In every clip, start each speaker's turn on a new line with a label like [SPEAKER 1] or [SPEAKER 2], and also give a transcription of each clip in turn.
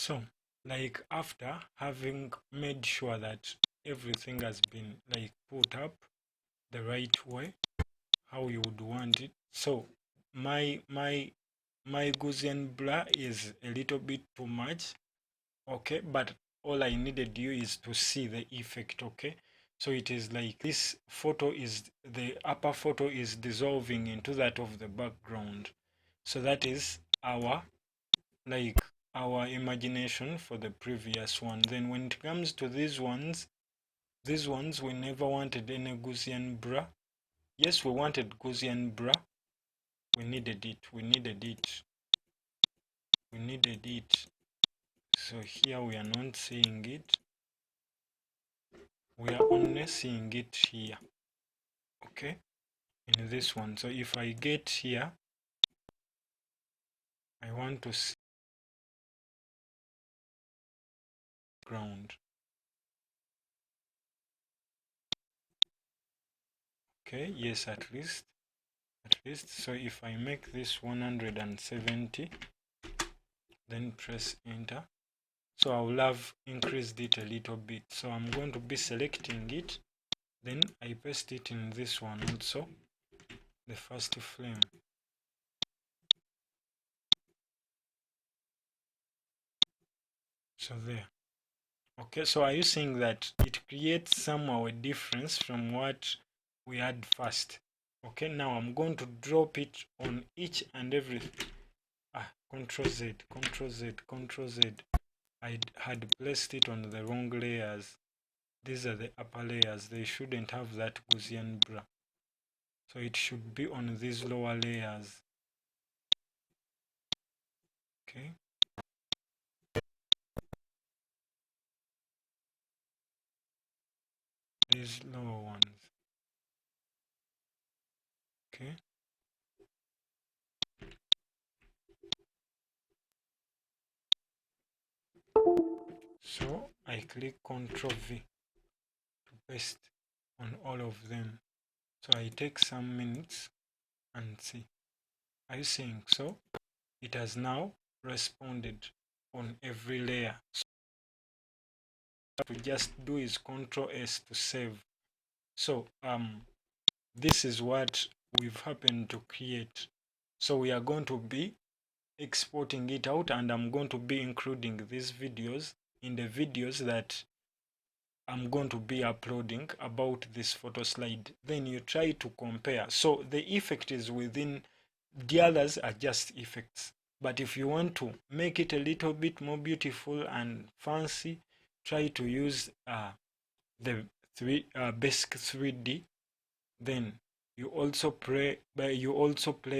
[SPEAKER 1] So like after having made sure that everything has been like put up the right way, how you would want it. So my Gaussian blur is a little bit too much, okay, but all I needed you is to see the effect, okay. So it is like this photo is, the upper photo is dissolving into that of the background. So that is our like our imagination for the previous one. Then when it comes to these ones we never wanted any Gaussian blur. Yes, we wanted Gaussian blur. We needed it. So here we are not seeing it. We are only seeing it here. Okay, in this one. So if I get here, I want to see ground. Okay, yes, at least. So if I make this 170, then press enter. So I will have increased it a little bit. So I'm going to be selecting it. Then I paste it in this one also, the first frame. So there. Okay, so are you seeing that it creates somehow a difference from what we had first? Okay, now I'm going to drop it on each and every Control Z, Control Z, Control Z. I had placed it on the wrong layers. These are the upper layers. They shouldn't have that Gaussian blur. So it should be on these lower layers. Okay. These lower ones. Okay. So I click Ctrl V to paste on all of them. So I take some minutes and see. Are you seeing? So it has now responded on every layer. So what we just do is Ctrl S to save. So this is what we've happened to create. So we are going to be exporting it out, and I'm going to be including these videos in the videos that I'm going to be uploading about this photo slide. Then you try to compare. So the effect is within, the others are just effects. But if you want to make it a little bit more beautiful and fancy, try to use the basic 3D. Then you also play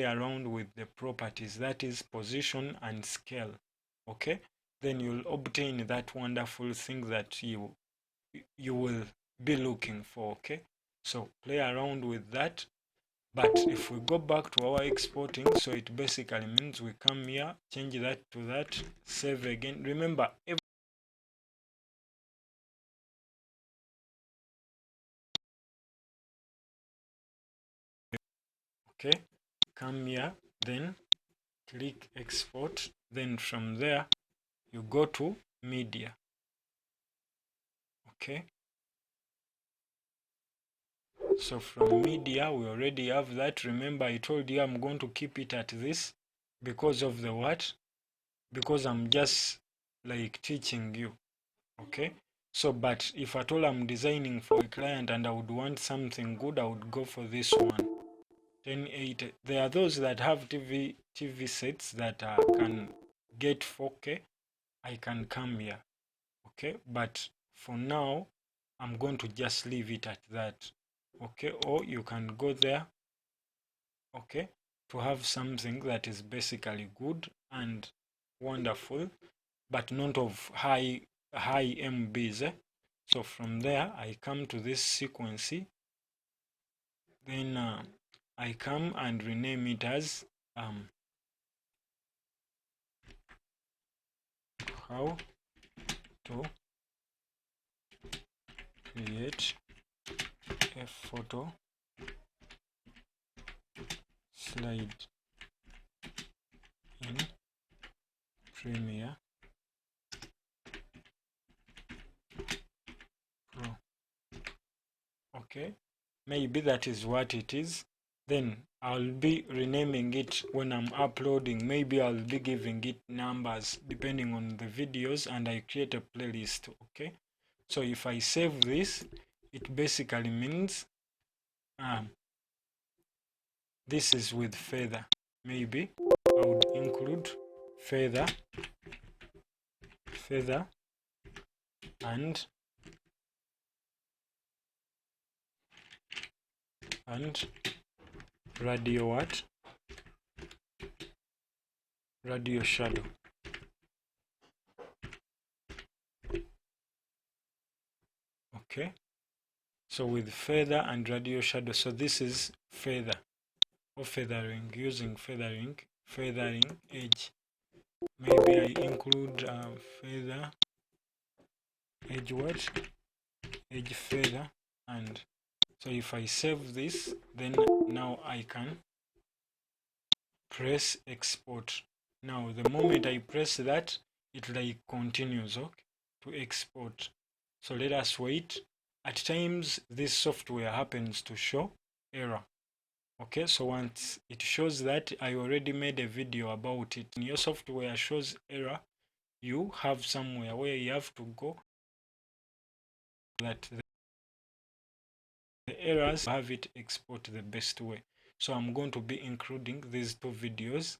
[SPEAKER 1] around with the properties, that is position and scale. Okay, then you'll obtain that wonderful thing that you will be looking for. Okay, so play around with that. But if we go back to our exporting, so it basically means we come here, change that to that, save again. Remember, okay, come here, then click export. Then from there you go to media. Okay, so from media we already have that. Remember, I told you I'm going to keep it at this because of the what? Because I'm just like teaching you. Okay, so but if at all I'm designing for a client and I would want something good, I would go for this one, 1080. There are those that have TV sets that can get 4K. I can come here. Okay, but for now I'm going to just leave it at that. Okay, or you can go there, okay, to have something that is basically good and wonderful, but not of high MBs. So from there I come to this sequence, then I come and rename it as how to create a photo slide in Premiere Okay, maybe that is what it is. Then I'll be renaming it when I'm uploading. Maybe I'll be giving it numbers depending on the videos, and I create a playlist. Okay, so if I save this, it basically means this is with feather. Maybe I would include feather and radio what? Radial Shadow. Okay, so with feather and Radial Shadow. So this is feather or feathering, using feathering edge. Maybe I include feather edge what? Edge feather. And so if I save this, then now I can press export. Now the moment I press that, it like continues, okay, to export. So let us wait. At times this software happens to show error. Okay, so once it shows that, I already made a video about it. When your software shows error, you have somewhere where you have to go that the errors have it export the best way. So I'm going to be including these two videos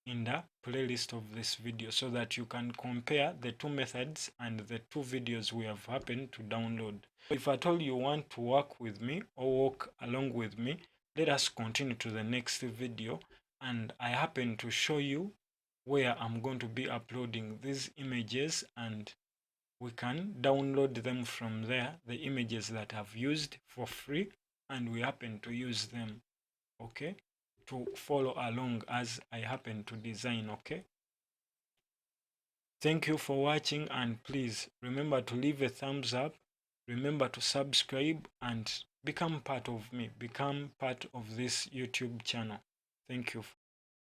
[SPEAKER 1] in the playlist of this video so that you can compare the two methods and the two videos we have happened to download. If at all you want to work with me or work along with me, let us continue to the next video, and I happen to show you where I'm going to be uploading these images, and we can download them from there, the images that I've used for free, and we happen to use them, okay, to follow along as I happen to design. Okay, thank you for watching, and please remember to leave a thumbs up, remember to subscribe, and become part of me, become part of this YouTube channel. Thank you.